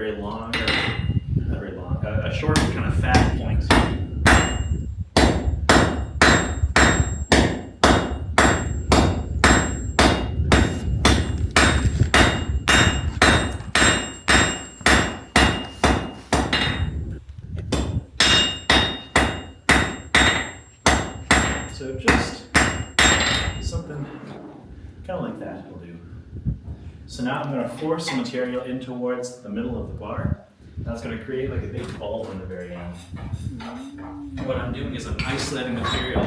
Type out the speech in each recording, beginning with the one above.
very long, or not very long, a short kind of fat point. So just something kind of like that will do. So now I'm going to force the material in towards the middle of the bar. That's going to create like a big ball in the very end. What I'm doing is I'm isolating material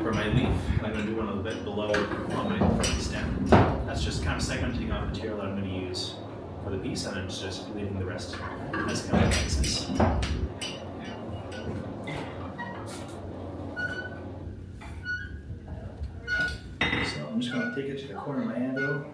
for my leaf. I'm going to do one a little bit below on my stem. That's just kind of segmenting off material that I'm going to use for the piece, and I'm just leaving the rest as kind of excess. So I'm just going to take it to the corner of my anvil.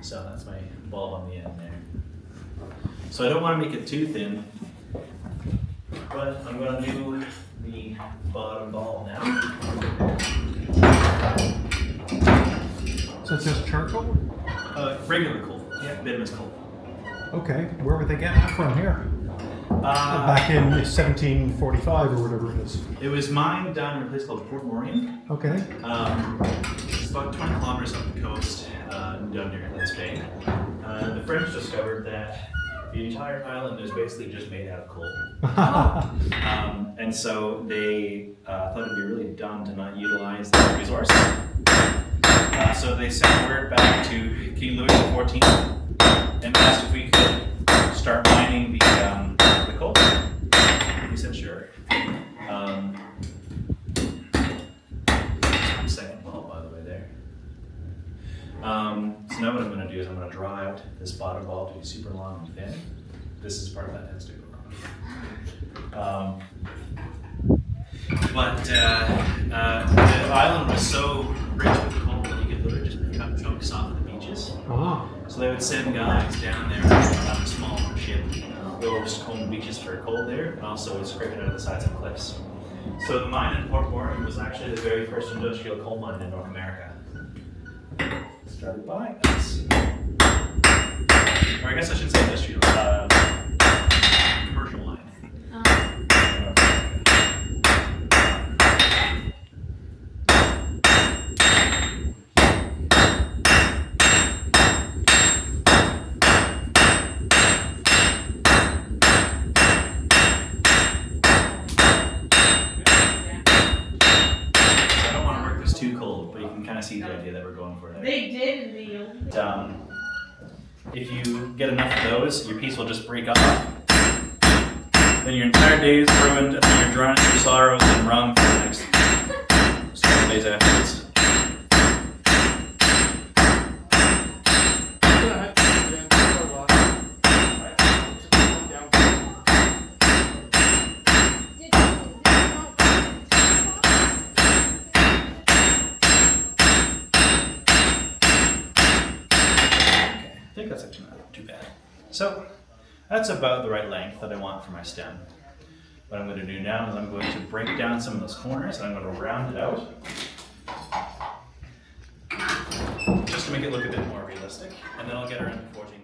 So that's my bulb on the end there. So I don't want to make it too thin, but I'm going to do the bottom ball now. So it's just charcoal? Regular coal. Yeah, bituminous coal. Okay, where were they getting that from here? Back in 1745 or whatever it is. It was mined down in a place called Port Morion. Okay. It's about 20 kilometers up the coast, down near Glace Bay. The French discovered that the entire island is basically just made out of coal. And so they thought it'd be really dumb to not utilize that resource. So they sent word back to King Louis XIV and asked if we could start mining the coal. He said sure. Second ball, by the way, there. So now what I'm going to do is I'm going to draw out this bottom ball to be super long and thin. This is part of that tends to go wrong. But the island was so rich with coal that you could literally just pick up chunks off the beaches. So they would send guys down there on a small ship, go comb the beaches for coal there, and also scrape it out of the sides of cliffs. So the mine in Port Morion was actually the very first industrial coal mine in North America. Started by us. Or I guess I should say industrial, commercial mine. Too cold, but you can kind of see the idea that we're going for there. They did in the Olympics. If you get enough of those, your piece will just break off. Then your entire day is ruined, and then you're drowning through sorrows and rum for the next several days afterwards. I think that's actually not too bad. So that's about the right length that I want for my stem. What I'm going to do now is I'm going to break down some of those corners and I'm going to round it out just to make it look a bit more realistic, and then I'll get around to forging